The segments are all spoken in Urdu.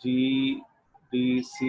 GDC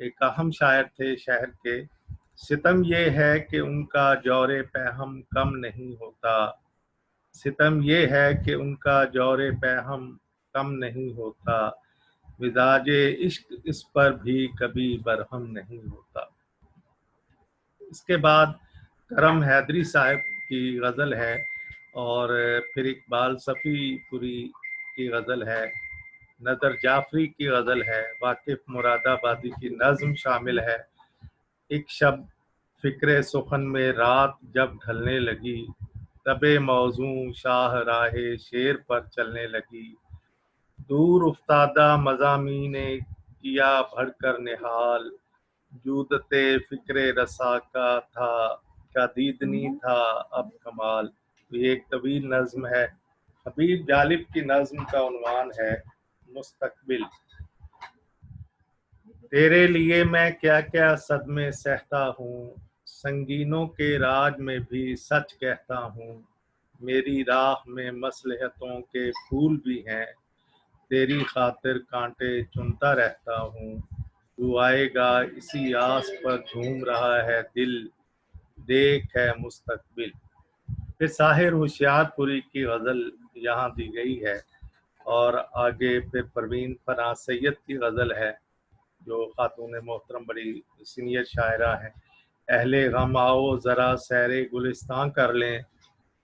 ایک اہم شاعر تھے شہر کے. ستم یہ ہے کہ ان کا جور پہم کم نہیں ہوتا. ستم یہ ہے کہ ان کا جور پہم کم نہیں ہوتا. مزاج عشق اس پر بھی کبھی برہم نہیں ہوتا. اس کے بعد کرم حیدری صاحب کی غزل ہے اور پھر اقبال صفی پوری کی غزل ہے. نظر جعفری کی غزل ہے. واقف مراد آبادی کی نظم شامل ہے. ایک شب فکر سخن میں رات جب ڈھلنے لگی، تب موزوں شاہ راہ شیر پر چلنے لگی. دور افتادہ مضامین کیا بڑھ کر نہال، جودت فکر رسا کا تھا کا دیدنی تھا اب کمال. یہ ایک طویل نظم ہے. حبیب جالب کی نظم کا عنوان ہے مستقبل. تیرے لیے میں کیا کیا صدمے سہتا ہوں، سنگینوں کے راج میں بھی سچ کہتا ہوں. میری راہ میں مصلحتوں کے پھول بھی ہیں، تیری خاطر کانٹے چنتا رہتا ہوں. تو آئے گا اسی آس پر جھوم رہا ہے دل، دیکھ ہے مستقبل. پھر ساحر ہوشیار پوری کی غزل یہاں دی گئی ہے اور آگے پھر پروین فراز سید کی غزل ہے جو خاتون محترم بڑی سینئر شاعرہ ہیں. اہل غم آؤ ذرا سیر گلستان کر لیں،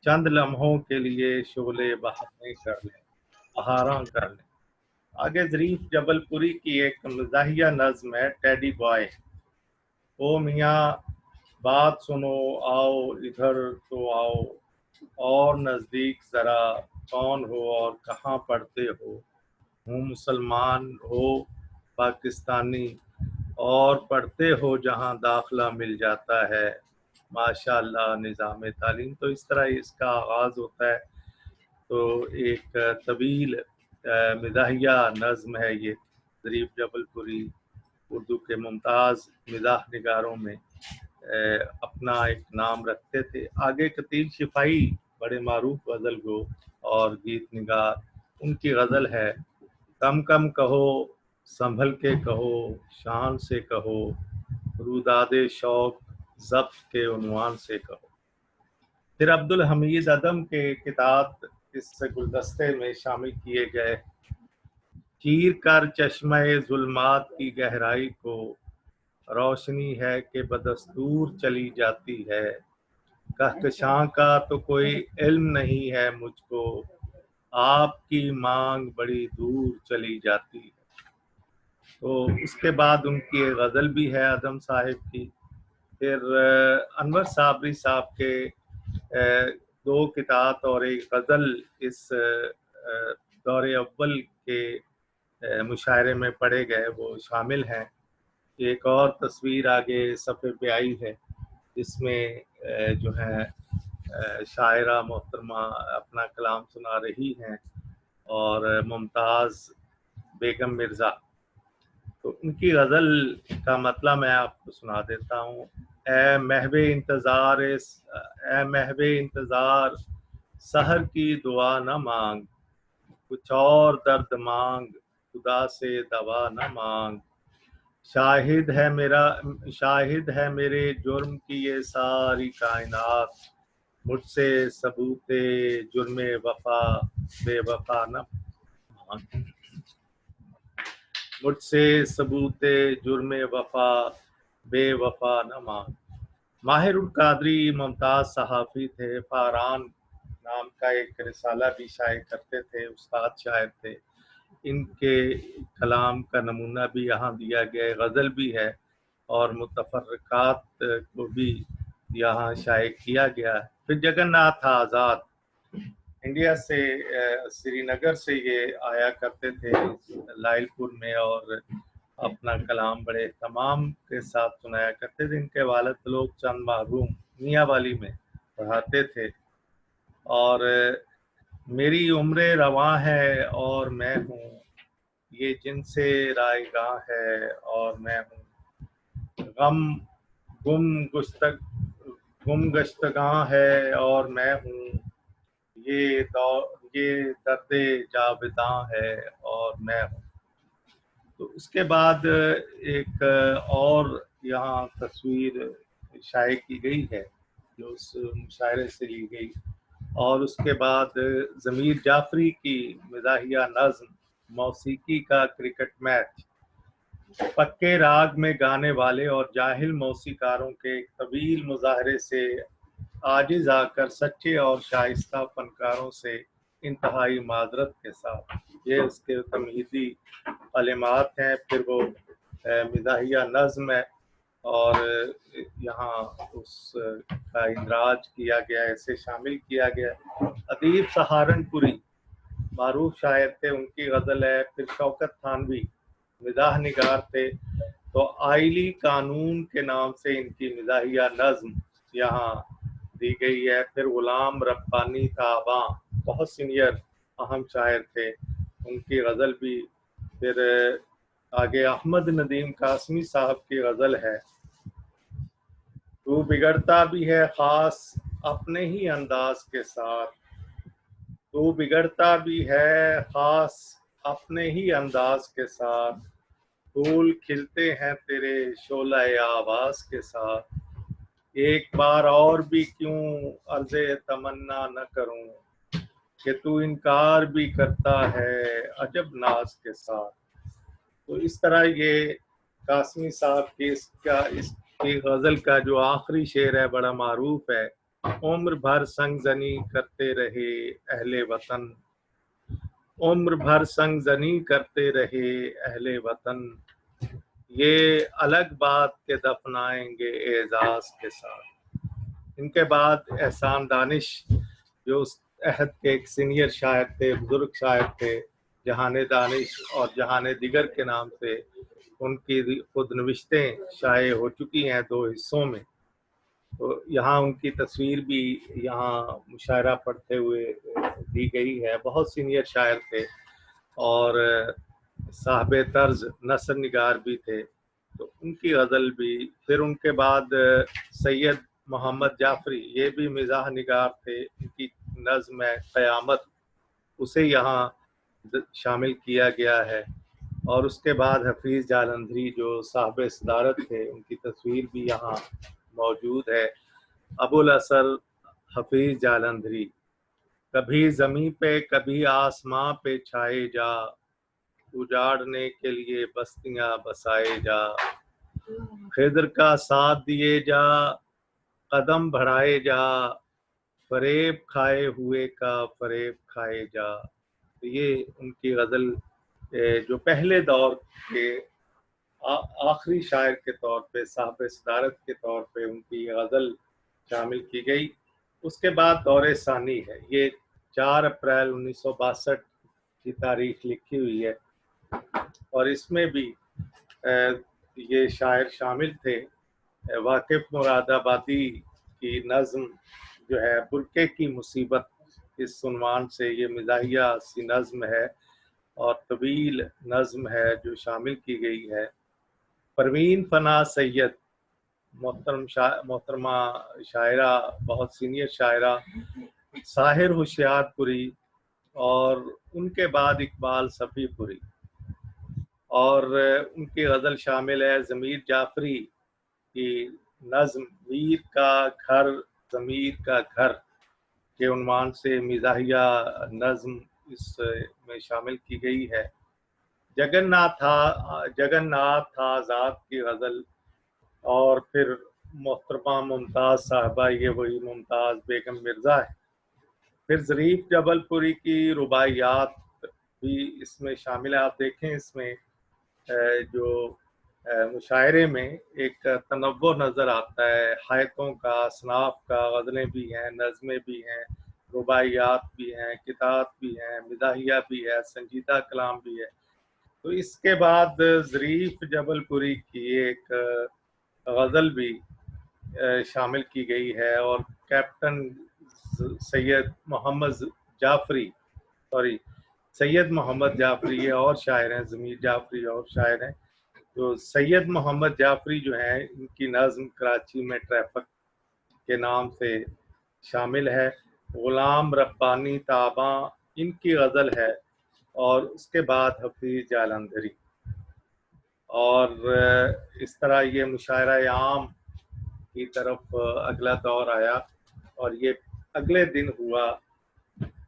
چند لمحوں کے لیے شعلے بہاریں کر لیں، بہاراں کر لیں. آگے ظریف جبل پوری کی ایک مزاحیہ نظم ہے ٹیڈی بوائے. او میاں بات سنو آؤ ادھر تو آؤ، اور نزدیک ذرا کون ہو اور کہاں پڑھتے ہو. ہوں مسلمان ہو پاکستانی اور پڑھتے ہو جہاں داخلہ مل جاتا ہے. ماشاء اللہ نظام تعلیم. تو اس طرح اس کا آغاز ہوتا ہے. تو ایک طویل مزاحیہ نظم ہے یہ. ظریف جبل پوری اردو کے ممتاز مزاح نگاروں میں اپنا ایک نام رکھتے تھے. آگے قتیل شفائی بڑے معروف غزل گو اور گیت نگار، ان کی غزل ہے کم کم کہو سنبھل کے کہو شان سے کہو، روداد شوق ضبط کے عنوان سے کہو. پھر عبدالحمید عدم کے کتاب اس گلدستے میں شامل کیے گئے. چیر کر چشمہ ظلمات کی گہرائی کو، روشنی ہے کہ بدستور چلی جاتی ہے. کہکشاں کا تو کوئی علم نہیں ہے مجھ کو، آپ کی مانگ بڑی دور چلی جاتی ہے. تو اس کے بعد ان کی غزل بھی ہے عدم صاحب کی. پھر انور صابری صاحب کے دو کتاب اور ایک غزل اس دور اول کے مشاعرے میں پڑھے گئے وہ شامل ہیں. ایک اور تصویر آگے صفحے پہ آئی ہے، اس میں جو ہے شاعرہ محترمہ اپنا کلام سنا رہی ہیں اور ممتاز بیگم مرزا. تو ان کی غزل کا مطلب میں آپ کو سنا دیتا ہوں. اے محو انتظار سحر کی دعا نہ مانگ، کچھ اور درد مانگ خدا سے دوا نہ مانگ. شاہد ہے میرے جرم کی یہ ساری کائنات، مجھ سے ثبوت جرم وفا بے وفا نہ مانگ. مجھ سے ثبوت جرم وفا بے وفا نہ مانگ. ماہر القادری ممتاز صحافی تھے. فاران نام کا ایک رسالہ بھی شائع کرتے تھے. استاد شاعر تھے. ان کے کلام کا نمونہ بھی یہاں دیا گیا. غزل بھی ہے اور متفرقات کو بھی یہاں شائع کیا گیا. پھر جگن ناتھ آزاد انڈیا سے سری نگر سے یہ آیا کرتے تھے لائل پور میں اور اپنا کلام بڑے اہتمام کے ساتھ سنایا کرتے تھے. ان کے والد لوگ چند محروم میاں والی میں پڑھاتے تھے. اور میری عمر رواں ہے اور میں ہوں، یہ جن سے رائے گاہ ہے اور میں ہوں. گم گشتگاں ہے اور میں ہوں، یہ درد جاوداں ہے اور میں ہوں. تو اس کے بعد ایک اور یہاں تصویر شائع کی گئی ہے جو اس مشاعرے سے لی گئی، اور اس کے بعد ضمیر جعفری کی مزاحیہ نظم موسیقی کا کرکٹ میچ، پکے راگ میں گانے والے اور جاہل موسیقاروں کے ایک طویل مظاہرے سے عاجز آ کر سچے اور شائستہ فنکاروں سے انتہائی معذرت کے ساتھ، یہ اس کے تمہیدی کلمات ہیں۔ پھر وہ مزاحیہ نظم ہے، اور یہاں اس کا اندراج کیا گیا ہے، اسے شامل کیا گیا ہے۔ ادیب سہارنپوری معروف شاعر تھے، ان کی غزل ہے۔ پھر شوکت تھانوی مزاح نگار تھے، تو آئلی قانون کے نام سے ان کی مزاحیہ نظم یہاں دی گئی ہے۔ پھر غلام ربانی تاباں بہت سینئر اہم شاعر تھے، ان کی غزل بھی۔ پھر آگے احمد ندیم قاسمی صاحب کی غزل ہے، تو بگڑتا بھی ہے خاص اپنے ہی انداز کے ساتھ، تو بگڑتا بھی ہے خاص اپنے ہی انداز کے ساتھ، پھول کھلتے ہیں تیرے شعلہ آواز کے ساتھ، ایک بار اور بھی کیوں عرض تمنا نہ کروں، کہ تو انکار بھی کرتا ہے عجب ناز کے ساتھ۔ تو اس طرح یہ قاسمی صاحب کی اس کی غزل کا جو آخری شعر ہے بڑا معروف ہے، عمر بھر سنگ زنی کرتے رہے اہل وطن، عمر بھر سنگ زنی کرتے رہے اہل وطن، یہ الگ بات کے دفنائیں گے اعزاز کے ساتھ۔ ان کے بعد احسان دانش جو اس عہد کے ایک سینئر شاعر تھے، بزرگ شاعر تھے، جہان دانش اور جہان دیگر کے نام سے ان کی خود نوشتیں شائع ہو چکی ہیں 2 حصوں میں۔ تو یہاں ان کی تصویر بھی یہاں مشاعرہ پڑھتے ہوئے دی گئی ہے۔ بہت سینئر شاعر تھے اور صاحب طرز نثر نگار بھی تھے، تو ان کی غزل بھی۔ پھر ان کے بعد سید محمد جعفری، یہ بھی مزاح نگار تھے، ان کی نظم ہے قیامت، اسے یہاں شامل کیا گیا ہے۔ اور اس کے بعد حفیظ جالندھری جو صاحب صدارت تھے، ان کی تصویر بھی یہاں موجود ہے۔ ابو الاثر حفیظ جالندھری، کبھی زمین پہ کبھی آسماں پہ چھائے جا، اجاڑنے کے لیے بستیاں بسائے جا، خضر کا ساتھ دیے جا قدم بڑھائے جا، فریب کھائے ہوئے کا فریب کھائے جا۔ یہ ان کی غزل جو پہلے دور کے آخری شاعر کے طور پہ، صاحب صدارت کے طور پہ ان کی غزل شامل کی گئی۔ اس کے بعد دور ثانی ہے، یہ 4 اپریل 1962 کی تاریخ لکھی ہوئی ہے، اور اس میں بھی یہ شاعر شامل تھے۔ واقف مراد آبادی کی نظم جو ہے برقعے کی مصیبت، اس عنوان سے یہ مزاحیہ سی نظم ہے اور طویل نظم ہے جو شامل کی گئی ہے۔ پروین فنا سید محترمہ شاعرہ، بہت سینئر شاعرہ، ساحر ہوشیار پوری، اور ان کے بعد اقبال صفی پوری، اور ان کی غزل شامل ہے ضمیر جعفری کی نظم میر کا گھر ضمیر کا گھر کے عنوان سے مزاحیہ نظم اس میں شامل کی گئی ہے۔ جگن ناتھ آزاد کی غزل، اور پھر محترمہ ممتاز صاحبہ، یہ وہی ممتاز بیگم مرزا ہے۔ پھر ظریف جبل پوری کی رباعیات بھی اس میں شامل ہے۔ آپ دیکھیں اس میں جو مشاعرے میں ایک تنوع نظر آتا ہے، حایتوں کا، اصناف کا، غزلیں بھی ہیں، نظمیں بھی ہیں، رباعیات بھی ہیں، کتاب بھی ہیں، مزاحیہ بھی ہے، سنجیدہ کلام بھی ہے۔ تو اس کے بعد ظریف جبل پوری کی ایک غزل بھی شامل کی گئی ہے، اور کیپٹن سید محمد جعفری یہ اور شاعر ہیں، ضمیر جعفری اور شاعر ہیں۔ تو سید محمد جعفری جو ہیں، ان کی نظم کراچی میں ٹریفک کے نام سے شامل ہے۔ غلام ربانی تاباں ان کی غزل ہے، اور اس کے بعد حفیظ جالندھری۔ اور اس طرح یہ مشاعرہ عام کی طرف اگلا دور آیا، اور یہ اگلے دن ہوا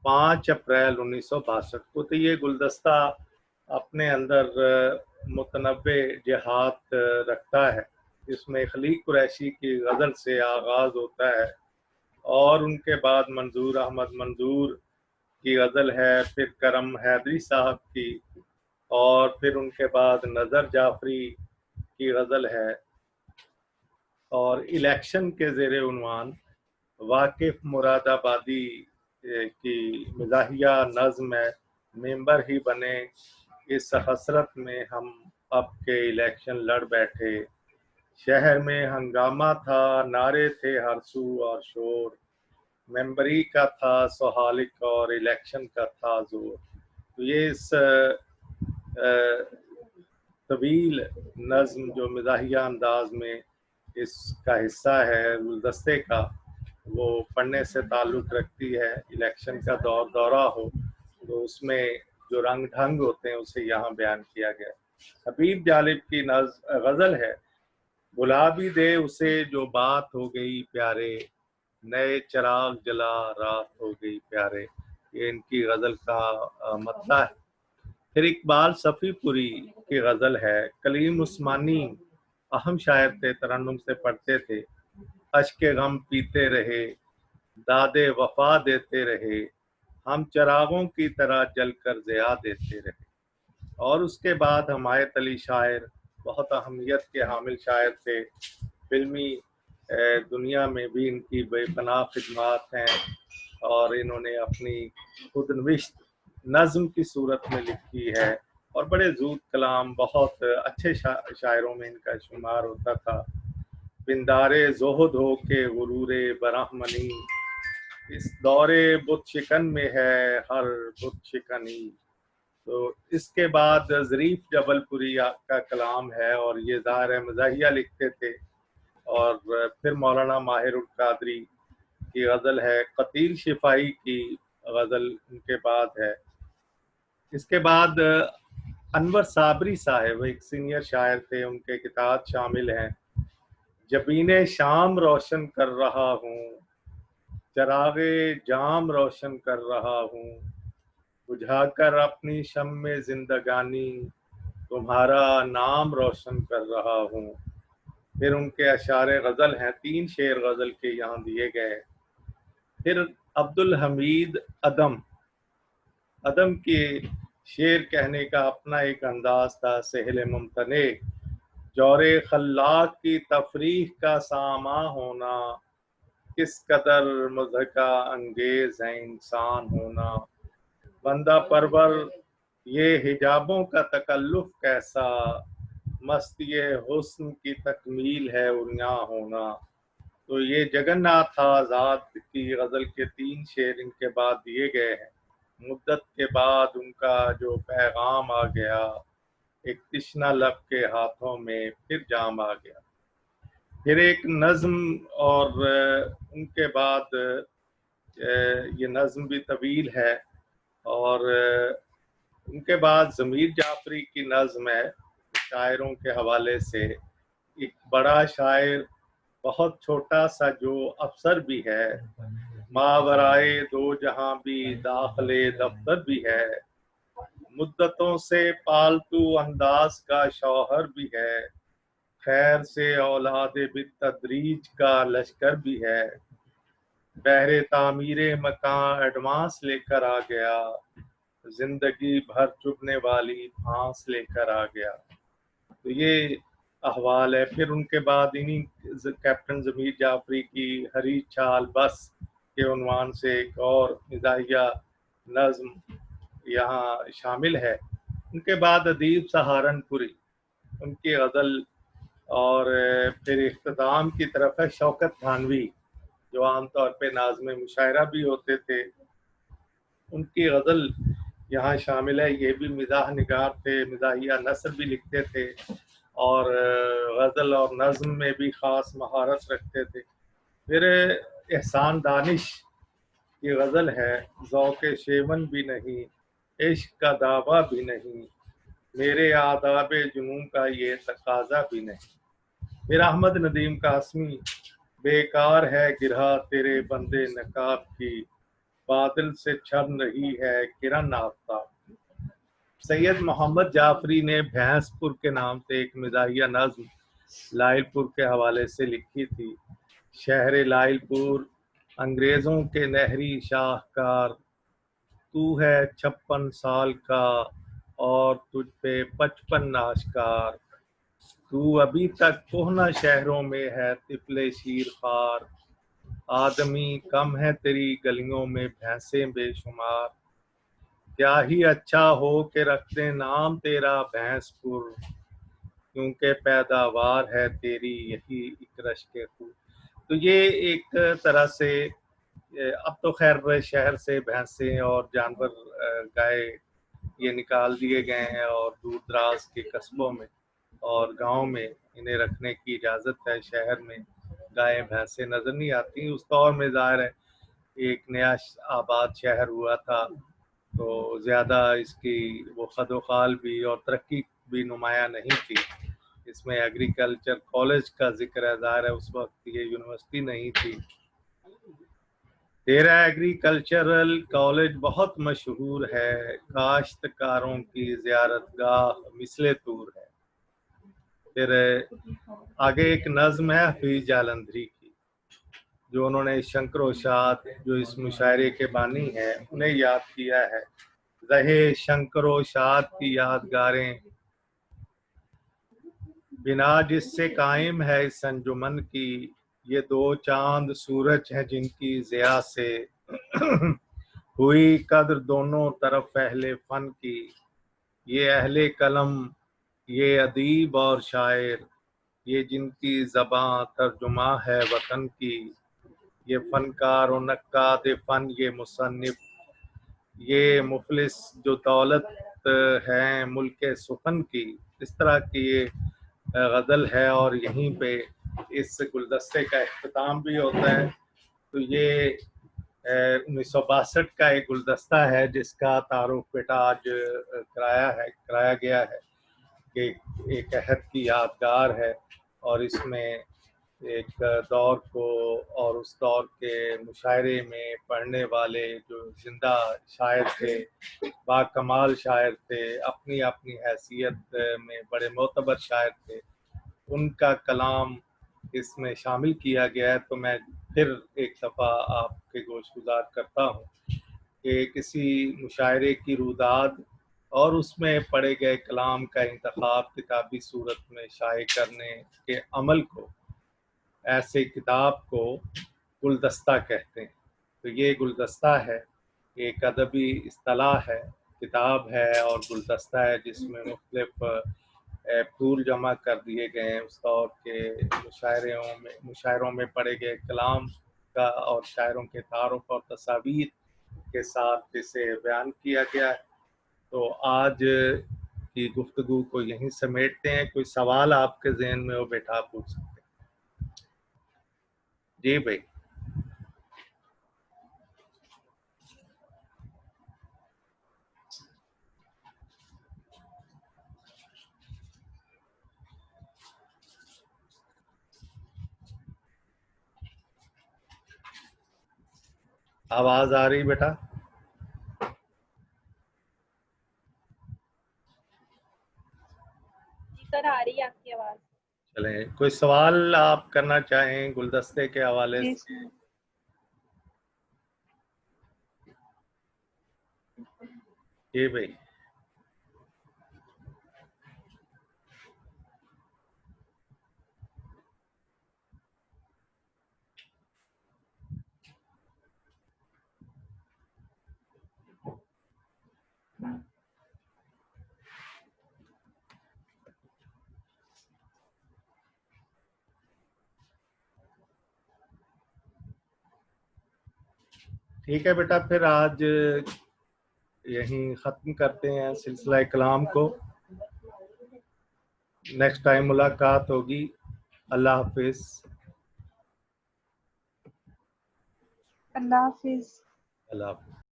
5 اپریل 1962 کو۔ تو یہ گلدستہ اپنے اندر متنوع جہات رکھتا ہے، جس میں خلیق قریشی کی غزل سے آغاز ہوتا ہے، اور ان کے بعد منظور احمد منظور کی غزل ہے، پھر کرم حیدری صاحب کی، اور پھر ان کے بعد نظر جعفری کی غزل ہے، اور الیکشن کے زیر عنوان واقف مراد آبادی کی مزاحیہ نظم ہے، ممبر ہی بنے اس حسرت میں ہم اب کے الیکشن لڑ بیٹھے، شہر میں ہنگامہ تھا، نعرے تھے ہر سو اور شور، ممبری کا تھا سہالک اور الیکشن کا تھا زور۔ تو یہ اس طویل نظم جو مزاحیہ انداز میں اس کا حصہ ہے گلدستے کا، وہ پڑھنے سے تعلق رکھتی ہے۔ الیکشن کا دورہ ہو تو اس میں جو رنگ ڈھنگ ہوتے ہیں اسے یہاں بیان کیا گیا۔ حبیب جالب کی غزل ہے، بلا بھی دے اسے جو بات ہو گئی پیارے، نئے چراغ جلا رات ہو گئی پیارے، یہ ان کی غزل کا مطلع ہے۔ پھر اقبال صفی پوری کی غزل ہے، کلیم عثمانی اہم شاعر تھے، ترنم سے پڑھتے تھے، اشک غم پیتے رہے، داد وفا دیتے رہے، ہم چراغوں کی طرح جل کر ضیاء دیتے رہے۔ اور اس کے بعد حمایت علی شاعر بہت اہمیت کے حامل شاعر تھے، فلمی دنیا میں بھی ان کی بے پناہ خدمات ہیں، اور انہوں نے اپنی خود نوشت نظم کی صورت میں لکھی ہے، اور بڑے زود کلام، بہت اچھے شاعروں میں ان کا شمار ہوتا تھا۔ بندارے زہد ہو کے غرور برہمنی، اس دور بت شکن میں ہے ہر بت شکنی۔ تو اس کے بعد ظریف جبل پوری کا کلام ہے، اور یہ ظاہر مزاحیہ لکھتے تھے۔ اور پھر مولانا ماہر القادری کی غزل ہے، قتیل شفائی کی غزل ان کے بعد ہے۔ اس کے بعد انور صابری صاحب ایک سینئر شاعر تھے، ان کے کتاب شامل ہیں، جبین شام روشن کر رہا ہوں، چراغ جام روشن کر رہا ہوں، بجھا کر اپنی شمع زندگانی، تمہارا نام روشن کر رہا ہوں۔ پھر ان کے اشعار غزل ہیں، 3 شعر غزل کے یہاں دیے گئے۔ پھر عبدالحمید عدم کے شعر کہنے کا اپنا ایک انداز تھا، سہل ممتنع، جور خلاق کی تفریح کا ساماں ہونا، کس قدر مضحکہ انگیز ہے انسان ہونا، بندہ پرور یہ حجابوں کا تکلف کیسا، مستی حسن کی تکمیل ہے عریاں ہونا۔ تو یہ جگن ناتھ آزاد کی غزل کے 3 شعر ان کے بعد دیے گئے ہیں۔ مدت کے بعد ان کا جو پیغام آ گیا، ایک تشنہ لب کے ہاتھوں میں پھر جام آ گیا۔ پھر ایک نظم، اور ان کے بعد یہ نظم بھی طویل ہے، اور ان کے بعد ضمیر جعفری کی نظم ہے، شاعروں کے حوالے سے ایک بڑا شاعر، بہت چھوٹا سا جو افسر بھی ہے، ماورائے دو جہاں بھی داخلے دفتر بھی ہے، مدتوں سے پالتو انداز کا شوہر بھی ہے، خیر سے اولاد بالتدریج کا لشکر بھی ہے، بہر تعمیر مکان ایڈوانس لے کر آ گیا، زندگی بھر چبھنے والی پھانس لے کر آ گیا۔ تو یہ احوال ہے۔ پھر ان کے بعد انہی کیپٹن ضمیر جعفری کی ہری چھال بس کے عنوان سے ایک اور مزاحیہ نظم یہاں شامل ہے۔ ان کے بعد ادیب سہارنپوری، ان کی غزل، اور پھر اختتام کی طرف ہے شوکت تھانوی، جو عام طور پہ ناظم مشاعرہ بھی ہوتے تھے، ان کی غزل یہاں شامل ہے۔ یہ بھی مزاح نگار تھے، مزاحیہ نثر بھی لکھتے تھے، اور غزل اور نظم میں بھی خاص مہارت رکھتے تھے۔ پھر احسان دانش کی غزل ہے، ذوق شیون بھی نہیں، عشق کا دعویٰ بھی نہیں، میرے آداب جنوں کا یہ تقاضا بھی نہیں۔ پھر احمد ندیم قاسمی، بیکار ہے گرہ تیرے بندے نقاب کی، بادل سے چھن رہی ہے کرن آفتاب۔ سید محمد جعفری نے بھینس پور کے نام سے ایک مزاحیہ نظم لائل پور کے حوالے سے لکھی تھی۔ شہر لائل پور انگریزوں کے نہری شاہکار، تو ہے 56 سال کا اور تجھ پہ 55 آشکار، تو ابھی تک کہنہ شہروں میں ہے طفل شیر خوار، آدمی کم ہے تیری گلیوں میں بھینسیں بے شمار، کیا ہی اچھا ہو کہ رکھتے نام تیرا بھینس پور، کیونکہ پیداوار ہے تیری یہی ایک رشک خون۔ تو یہ ایک طرح سے اب تو خیر شہر سے بھینسیں اور جانور گائے یہ نکال دیے گئے ہیں اور دور دراز کے قصبوں میں اور گاؤں میں انہیں رکھنے کی اجازت ہے، شہر میں گائے بھینسیں نظر نہیں آتی۔ اس دور میں ظاہر ہے ایک نیا آباد شہر ہوا تھا تو زیادہ اس کی وہ خد و خال بھی اور ترقی بھی نمایاں نہیں تھی۔ اس میں ایگریکلچر کالج کا ذکر ہے، ظاہر ہے اس وقت یہ یونیورسٹی نہیں تھی۔ تیرا ایگریکلچرل کالج بہت مشہور ہے، کاشتکاروں کی زیارت گاہ مثل طور ہے۔ پھر آگے ایک نظم ہے حفیظ جالندھری کی، جو انہوں نے شنکر و شاد جو اس مشاعرے کے بانی ہیں انہیں یاد کیا ہے۔ رہے شنکر و شاد کی یادگاریں، بنا جس سے قائم ہے اس انجمن کی، یہ دو چاند سورج ہیں جن کی ضیاء سے ہوئی قدر دونوں طرف اہل فن کی، یہ اہل قلم، یہ ادیب اور شاعر، یہ جن کی زباں ترجمہ ہے وطن کی، یہ فنکار و نقاد فن، یہ مصنف، یہ مفلس جو دولت ہے ملک سخن کی۔ اس طرح کی یہ غزل ہے اور یہیں پہ اس گلدستے کا اختتام بھی ہوتا ہے۔ تو یہ 1962 کا ایک گلدستہ ہے جس کا تعارف بیٹا آج کرایا گیا ہے کہ ایک عہد کی یادگار ہے، اور اس میں ایک دور کو اور اس دور کے مشاعرے میں پڑھنے والے جو زندہ شاعر تھے، با کمال شاعر تھے، اپنی اپنی حیثیت میں بڑے معتبر شاعر تھے، ان کا کلام اس میں شامل کیا گیا ہے۔ تو میں پھر ایک دفعہ آپ کے گوش گزار کرتا ہوں کہ کسی مشاعرے کی روداد اور اس میں پڑھے گئے کلام کا انتخاب کتابی صورت میں شائع کرنے کے عمل کو، ایسے کتاب کو گلدستہ کہتے ہیں۔ تو یہ گلدستہ ہے، ایک ادبی اصطلاح ہے، کتاب ہے اور گلدستہ ہے جس میں مختلف پھول جمع کر دیے گئے ہیں اس دور کے مشاعروں میں پڑھے گئے کلام کا، اور شاعروں کے تعارف اور تصاویر کے ساتھ اسے بیان کیا گیا ہے۔ تو آج کی گفتگو کو یہیں سمیٹتے ہیں۔ کوئی سوال آپ کے ذہن میں ہو بیٹا پوچھ سکتے ہیں۔ جی بھائی، آواز آ رہی بیٹا؟ سر آ رہی ہے آپ کی آواز۔ چلیں، کوئی سوال آپ کرنا چاہیں گلدستے کے حوالے سے؟ جی بھائی، ٹھیک ہے بیٹا، پھر آج یہیں ختم کرتے ہیں سلسلہ کلام کو۔ نیکسٹ ٹائم ملاقات ہوگی۔ اللہ حافظ۔ اللہ حافظ۔ اللہ حافظ۔